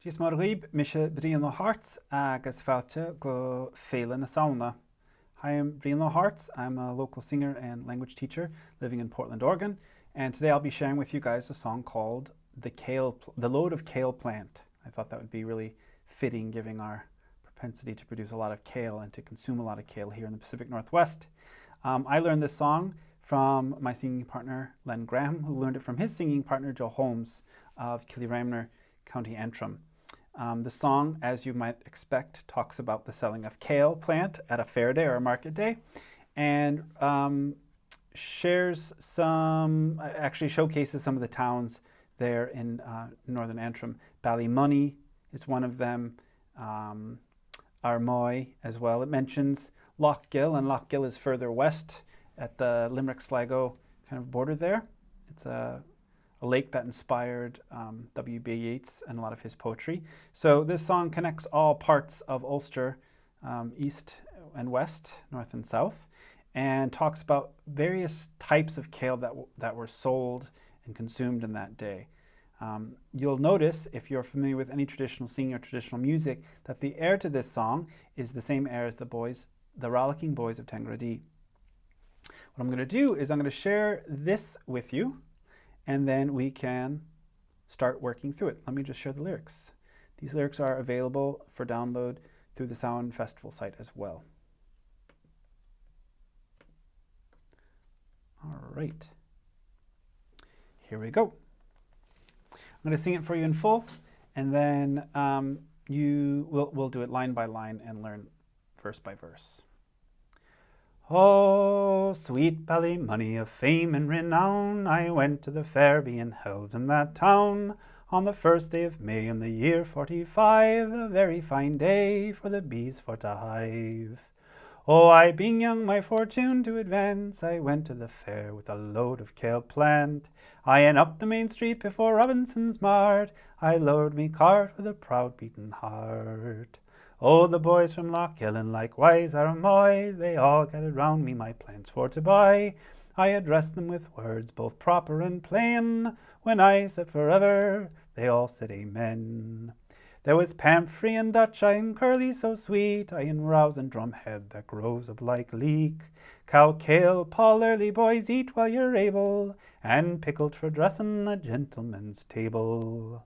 Dis mar riib mis Brian Hearts agus fáte go féle na sauna. Hi, I'm Brian Hearts. I'm a local singer and language teacher living in Portland, Oregon. And today I'll be sharing with you guys a song called The Load of Kale Plant. I thought that would be really fitting given our propensity to produce a lot of kale and to consume a lot of kale here in the Pacific Northwest. I learned this song from my singing partner, Len Graham, who learned it from his singing partner, Joe Holmes of Ceili, County Antrim. The song, as you might expect, talks about the selling of kale plant at a fair day or a market day, and showcases some of the towns there in northern Antrim. Ballymoney is one of them, Armoy as well. It mentions Loch Gill, and Loch Gill is further west at the Limerick-Sligo kind of border there. It's a lake that inspired W.B. Yeats and a lot of his poetry. So this song connects all parts of Ulster, east and west, north and south, and talks about various types of kale that were sold and consumed in that day. You'll notice, if you're familiar with any traditional singing or traditional music, that the air to this song is the same air as the Rollicking Boys of Tangradee. What I'm going to do is I'm going to share this with you, and then we can start working through it. Let me just share the lyrics. These lyrics are available for download through the Samhain Festival site as well. All right, here we go. I'm going to sing it for you in full, and then we'll do it line by line and learn verse by verse. Oh, sweet Ballymoney of fame and renown, I went to the fair being held in that town on the 1st day of May in the year 45, a very fine day for the bees for to hive. Oh, I being young my fortune to advance, I went to the fair with a load of kale plant. I and up the main street before Robinson's mart, I lowered me cart with a proud beating heart. Oh, the boys from Loch Gill and likewise Armoy, they all gathered round me my plants for to buy. I addressed them with words both proper and plain. When I said forever, they all said amen. There was Pamfrey and Dutch, I and Curly so sweet, I and Rouse and Drumhead that grows up like leek. Cow, Kale, Paul, early boys, eat while you're able, and pickled for dressing a gentleman's table.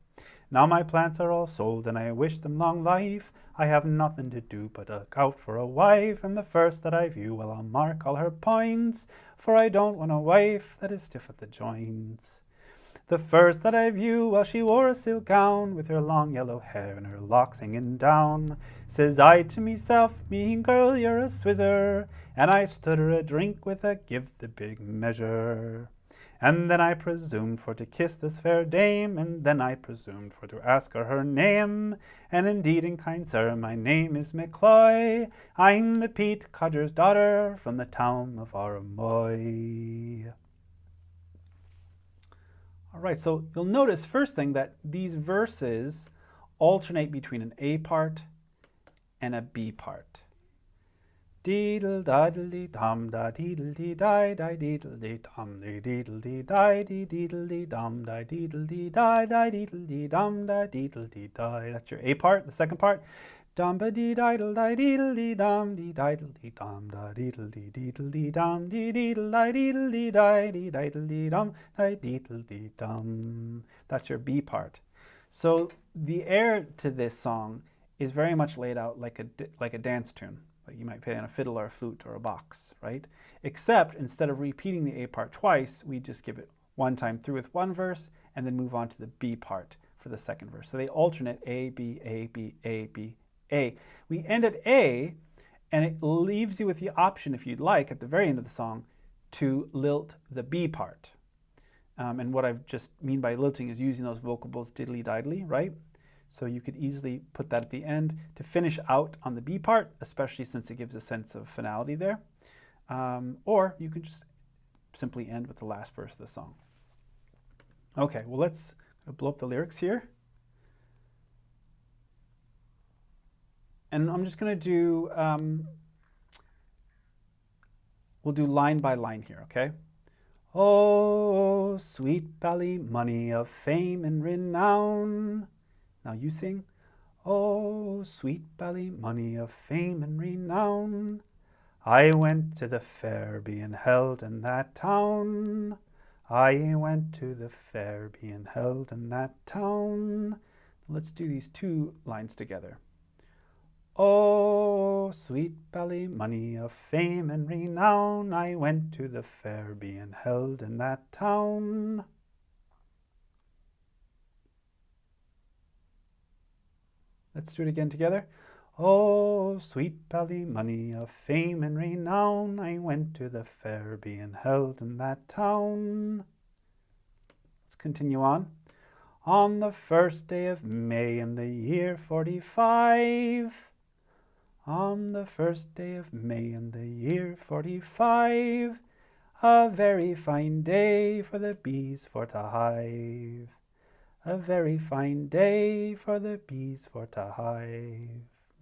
Now my plants are all sold, and I wish them long life. I have nothing to do but look out for a wife, and the first that I view, well, I'll mark all her points, for I don't want a wife that is stiff at the joints. The first that I view, well, she wore a silk gown, with her long yellow hair and her locks hanging down. Says I to meself, me girl, you're a swizzer, and I stood her a drink with a give the big measure. And then I presumed for to kiss this fair dame, and then I presumed for to ask her name. And indeed, in kind sir, my name is McCloy. I'm the peat codger's daughter from the town of Armoy. All right, so you'll notice first thing that these verses alternate between an A part and a B part. Deedle daddle dee dum da deedle dee die die deedle dee dum dee deedle dee die dee deedle dee dum da deedle dee die die deedle dee dum da deedle dee die. That's your A part. The second part, dum ba dee diddle die deedle dee dum dee diddle dee dum da deedle dee deedle dee dum dee deedle die deedle dee die dee diddle dee dum die deedle dee dum. That's your B part. So the air to this song is very much laid out like a dance tune. Like you might play on a fiddle or a flute or a box, right? Except instead of repeating the A part twice, we just give it one time through with one verse and then move on to the B part for the second verse. So they alternate A, B, A, B, A, B, A. We end at A, and it leaves you with the option, if you'd like, at the very end of the song, to lilt the B part. And what I just mean by lilting is using those vocables diddly-diddly, right? So you could easily put that at the end to finish out on the B part, especially since it gives a sense of finality there. Or you could just simply end with the last verse of the song. Okay, well, let's blow up the lyrics here. And I'm just going to do, we'll do line by line here, okay? Oh, sweet Ballymoney of fame and renown, Now you sing. Oh, sweet Ballymoney of fame and renown, I went to the fair being held in that town. I went to the fair being held in that town. Let's do these two lines together. Oh, sweet Ballymoney of fame and renown, I went to the fair being held in that town. Let's do it again together. Oh, sweet Ballymoney of fame and renown, I went to the fair being held in that town. Let's continue on. On the first day of May in the year 45. On the first day of May in the year 45. A very fine day for the bees for to hive. A very fine day for the bees for to hive.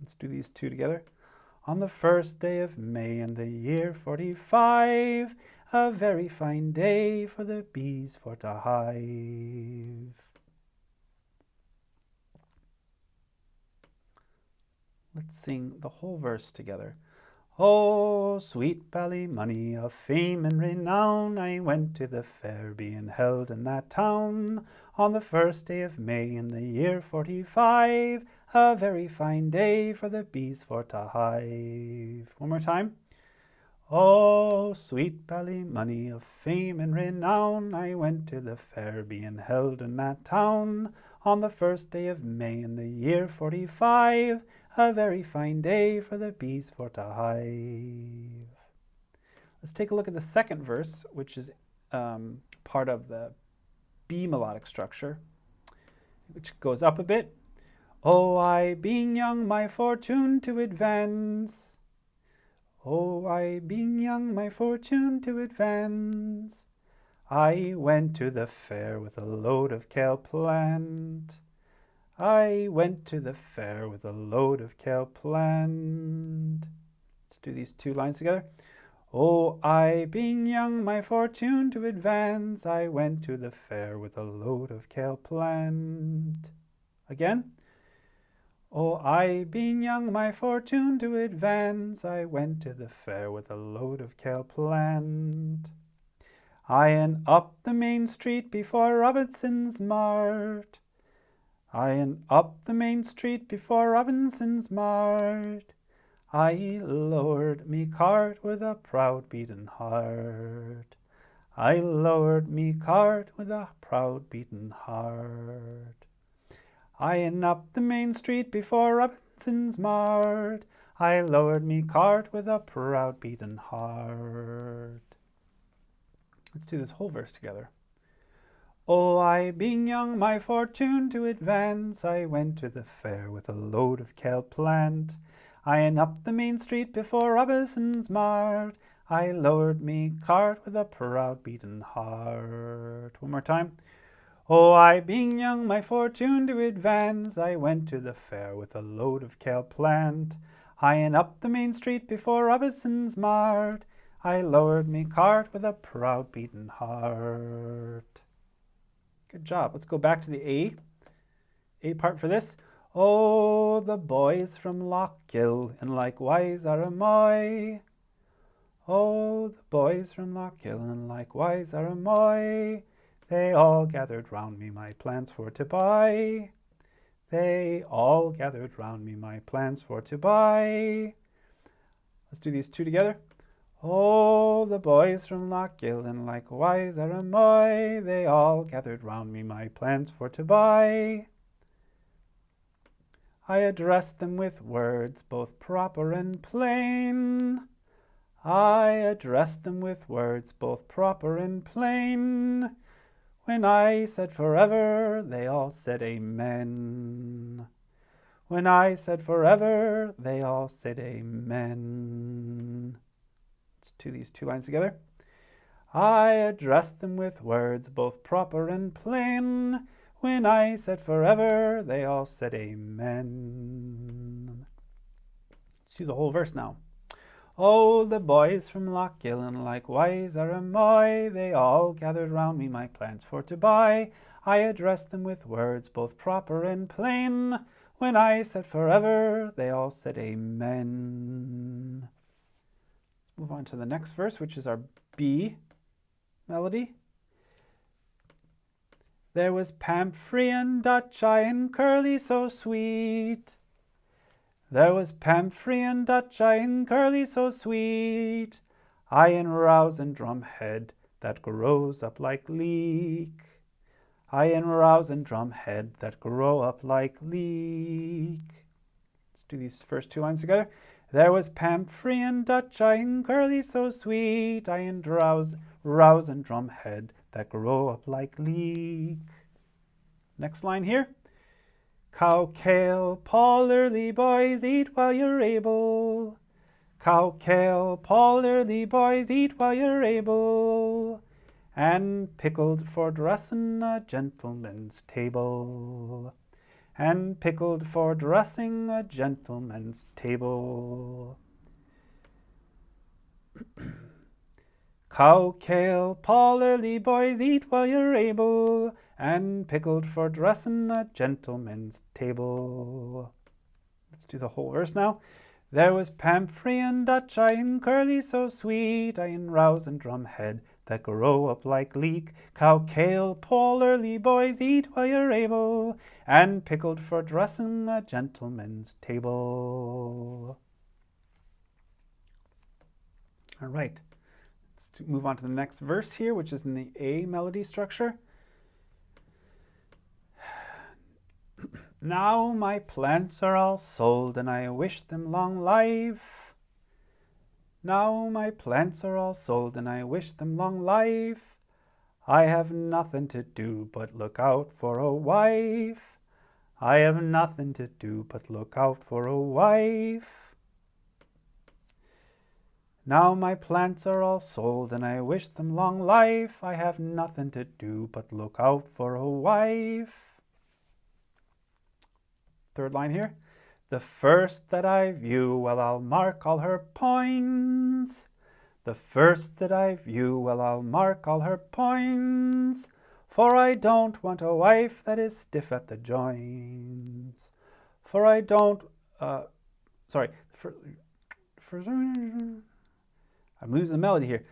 Let's do these two together. On the first day of May in the year 45, a very fine day for the bees for to hive. Let's sing the whole verse together. Oh, sweet Ballymoney of fame and renown, I went to the fair being held in that town. On the first day of May in the year 45, a very fine day for the bees for to hive. One more time. Oh, sweet Ballymoney of fame and renown, I went to the fair being held in that town. On the first day of May in the year 45, a very fine day for the bees for to hive. Let's take a look at the second verse, which is part of the B melodic structure, which goes up a bit. Oh, I being young, my fortune to advance. Oh, I being young, my fortune to advance. I went to the fair with a load of Kale plant. I went to the fair with a load of Kale plant. Let's do these two lines together. Oh, I being young, my fortune to advance. I went to the fair with a load of Kale plant. Again. Oh, I being young, my fortune to advance. I went to the fair with a load of Kale plant. I and up the main street before Robinson's mart. I and up the main street before Robinson's mart. I lowered me cart with a proud beating heart. I lowered me cart with a proud beating heart. I and up the main street before Robinson's mart. I lowered me cart with a proud beating heart. Let's do this whole verse together. Oh, I being young, my fortune to advance. I went to the fair with a load of Kale plant. I and up the main street before Robinson's mart. I lowered me cart with a proud beating heart. One more time. Oh, I being young, my fortune to advance. I went to the fair with a load of Kale plant. I and up the main street before Robinson's mart. I lowered me cart with a proud beating heart. Good job. Let's go back to the A part for this. Oh, the boys from Lochgill, and likewise are I. Oh, the boys from Lochgill, and likewise are I. They all gathered round me my plants for to buy. They all gathered round me my plants for to buy. Let's do these two together. Oh, the boys from Lochgill, and likewise are I. They all gathered round me my plants for to buy. I addressed them with words both proper and plain. I addressed them with words both proper and plain. When I said forever, they all said amen. When I said forever, they all said amen. Let's do these two lines together. I addressed them with words both proper and plain. When I said forever, they all said amen. Let's do the whole verse now. Oh, the boys from Lochgill, and likewise are I. They all gathered round me my plants for to buy. I addressed them with words both proper and plain. When I said forever, they all said amen. Move on to the next verse, which is our B melody. There was Pamphrean Dutch I and Curly so sweet. There was Pamphrean Dutch I and Curly so sweet. I and rouse and drumhead that grows up like leek. I and rouse and drumhead that grow up like leek. Let's do these first two lines together. There was Pamphrean Dutch I and Curly so sweet. I and rouse and drumhead that grow up like leek. Next line here. Cow, Kale, Paul, early boys, eat while you're able. Cow, Kale, Paul, early boys, eat while you're able. And pickled for dressing a gentleman's table. And pickled for dressing a gentleman's table. Cow, Kale, Paul, early boys, eat while you're able. And pickled for dressing a gentleman's table. Let's do the whole verse now. There was Pamphrean Dutch I and Curly so sweet. I and rouse and drumhead that grow up like leek. Cow, Kale, Paul, early boys, eat while you're able. And pickled for dressing a gentleman's table. All right. Let's move on to the next verse here, which is in the A melody structure. Now my plants are all sold and I wish them long life. Now my plants are all sold and I wish them long life. I have nothing to do but look out for a wife. I have nothing to do but look out for a wife. Now my plants are all sold and I wish them long life. I have nothing to do but look out for a wife. Third line here. The first that I view, well, I'll mark all her points. The first that I view, well, I'll mark all her points. For I don't want a wife that is stiff at the joints. For I don't, I'm losing the melody here.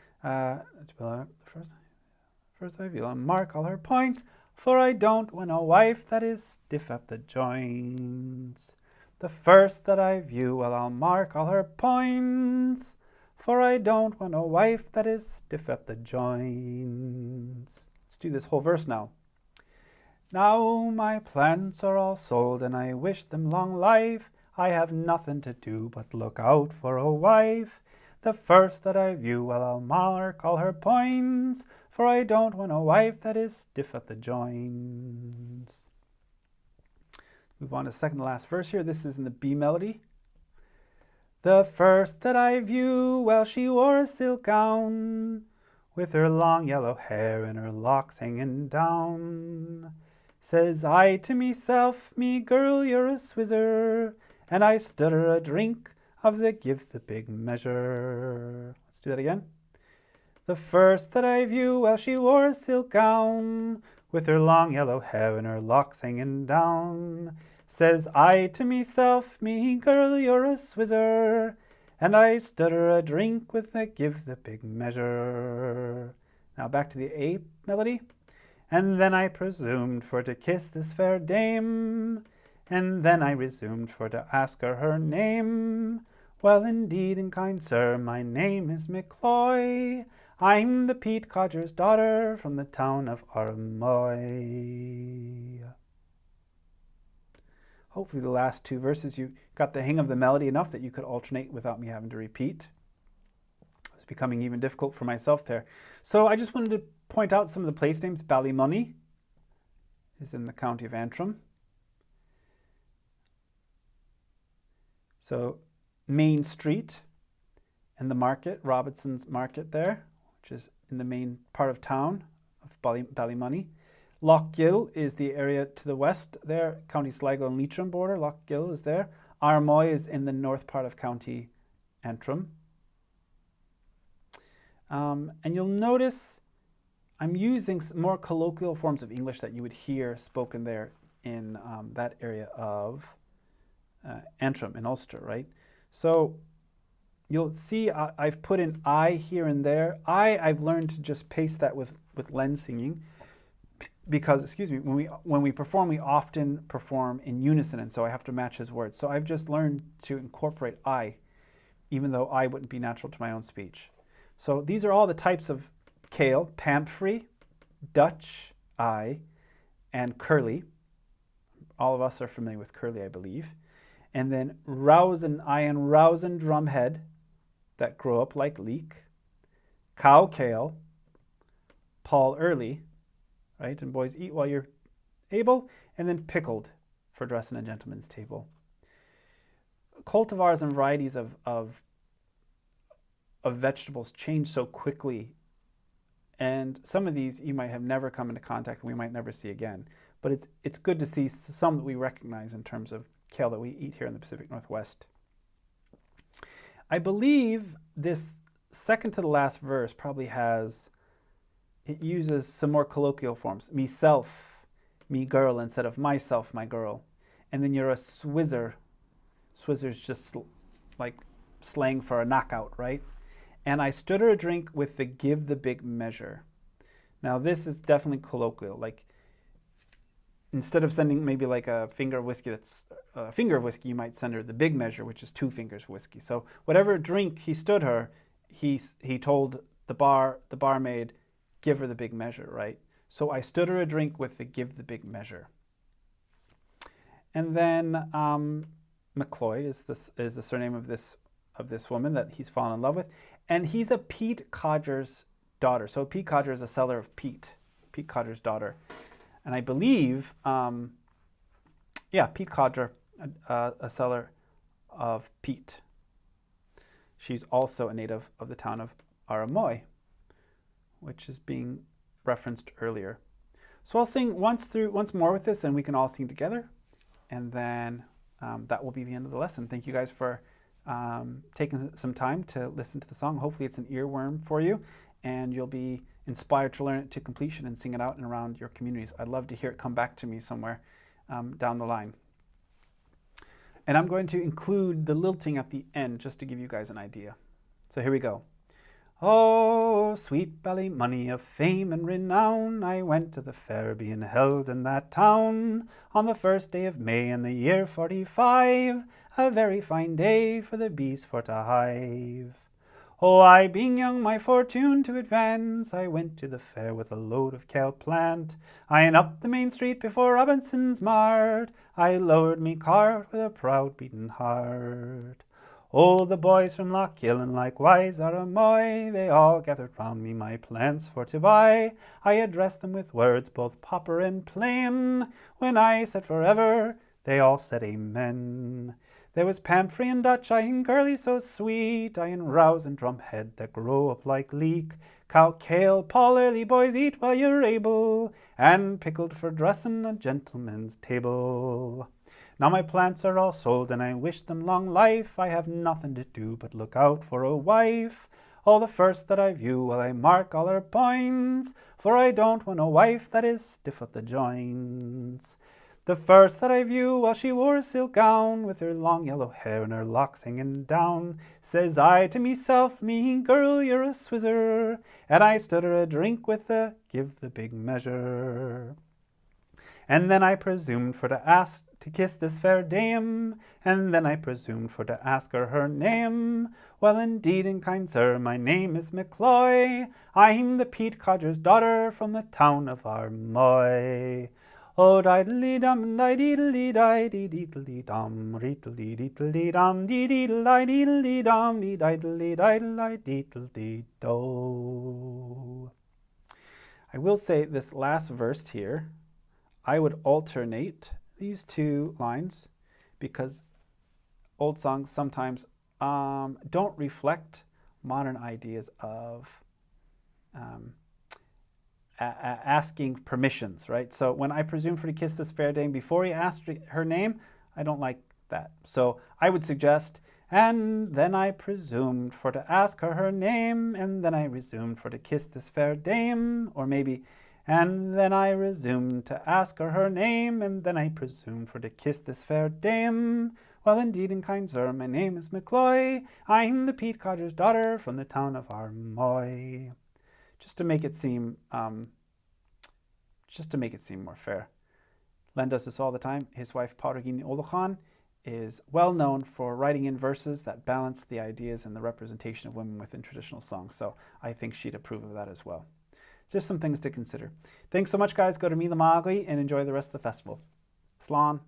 First I view, I'll mark all her points. For I don't want a wife that is stiff at the joints. The first that I view, well, I'll mark all her points. For I don't want a wife that is stiff at the joints. Let's do this whole verse now. Now my plants are all sold and I wish them long life. I have nothing to do but look out for a wife. The first that I view, well, I'll mark all her points. For I don't want a wife that is stiff at the joints. Move on to the second to last verse here. This is in the B melody. The first that I view, well, she wore a silk gown, with her long yellow hair and her locks hanging down. Says I to meself, me girl, you're a swizzer, and I stood her a drink of the give the big measure. Let's do that again. The first that I view, well, she wore a silk gown, with her long yellow hair and her locks hanging down. Says I to meself, me girl, you're a swizzer, and I stood her a drink with the give the big measure. Now back to the A melody. And then I presumed for to kiss this fair dame, and then I resumed for to ask her name. Well, indeed, and kind sir, my name is McCloy. I'm the Pete Codger's daughter from the town of Armoy. Hopefully the last two verses you got the hang of the melody enough that you could alternate without me having to repeat. It was becoming even difficult for myself there. So I just wanted to point out some of the place names. Ballymoney is in the county of Antrim. So Main Street and the market, Robinson's Market there, which is in the main part of town of Ballymoney. Lochgill is the area to the west there, County Sligo and Leitrim border. Lochgill is there. Armoy is in the north part of County Antrim. And you'll notice I'm using more colloquial forms of English that you would hear spoken there in that area of Antrim in Ulster, right? So you'll see I've put in I here and there. I've learned to just paste that with Len singing because, excuse me, when we perform, we often perform in unison, and so I have to match his words. So I've just learned to incorporate I, even though I wouldn't be natural to my own speech. So these are all the types of Kale: Pamphry, Dutch, I, and Curly. All of us are familiar with Curly, I believe. And then Rousen, I and Rousen drumhead that grow up like leek. Cow Kale, Paul early, right? And boys eat while you're able. And then pickled for dressing a gentleman's table. Cultivars and varieties of vegetables change so quickly. And some of these you might have never come into contact and we might never see again. But it's good to see some that we recognize in terms of kale that we eat here in the Pacific Northwest. I believe this second to the last verse probably it uses some more colloquial forms. Meself, me girl, instead of myself, my girl. And then you're a swizzer. Swizzer's just like slang for a knockout, right? And I stood her a drink with the give the big measure. Now this is definitely colloquial. Like instead of sending maybe like a finger of whiskey that's a finger of whiskey, you might send her the big measure, which is 2 fingers of whiskey. So whatever drink he stood her, he told the barmaid, give her the big measure, right? So I stood her a drink with the give the big measure. And then McCloy is the surname of this woman that he's fallen in love with, and he's a Pete Codger's daughter. So Pete Codger is a seller of peat, Pete Codger's daughter. And I believe, Pete Codger, a seller of peat. She's also a native of the town of Aramoy, which is being referenced earlier. So I'll sing once more with this, and we can all sing together. And then that will be the end of the lesson. Thank you guys for taking some time to listen to the song. Hopefully it's an earworm for you, and you'll be inspired to learn it to completion and sing it out and around your communities. I'd love to hear it come back to me somewhere down the line. And I'm going to include the lilting at the end just to give you guys an idea. So here we go. Oh, sweet Ballymoney of fame and renown, I went to the fair being held in that town on the 1st day of May in the year 45, a very fine day for the bees for to hive. Oh, I being young my fortune to advance, I went to the fair with a load of kale plant. I and up the main street before Robinson's mart, I lowered me cart with a proud beating heart. Oh, the boys from Lochgill and likewise Aramoy, they all gathered round me my plants for to buy. I addressed them with words both proper and plain. When I said forever, they all said amen. There was Pamphry and Dutch, I and Curly so sweet, I and Rouse and Drumhead that grow up like leek. Cow Kale, Paul early, boys eat while you're able, and pickled for dressing a gentleman's table. Now my plants are all sold, and I wish them long life. I have nothing to do but look out for a wife. Oh, the first that I view, while I mark all her points, for I don't want a wife that is stiff at the joints. The first that I view, while she wore a silk gown, with her long yellow hair and her locks hanging down, says I to meself, me girl, you're a swizzer, and I stood her a drink with the give the big measure. And then I presumed for to ask to kiss this fair dame, and then I presumed for to ask her name. Well, indeed, and kind sir, my name is McCloy, I'm the Pete Codger's daughter from the town of Armoy. Oh, diddly dum, diddly di, diddly dum, diddly diddly dum, diddly dum, diddly diddly do. I will say this last verse here, I would alternate these 2 lines because old songs sometimes don't reflect modern ideas of asking permissions, right? So when I presume for to kiss this fair dame before he asked her name, I don't like that. So I would suggest And then I presumed for to ask her name, and then I resumed for to kiss this fair dame. Or maybe, and then I resumed to ask her name, and then I presumed for to kiss this fair dame. Well, indeed, and kind sir, my name is McCloy. I'm the peat codger's daughter from the town of Armoy. Just to make it seem more fair. Len does this all the time. His wife, Pádraigín Olachan, is well known for writing in verses that balance the ideas and the representation of women within traditional songs. So I think she'd approve of that as well. Just some things to consider. Thanks so much, guys. Go to Míle Maith and enjoy the rest of the festival. Slán.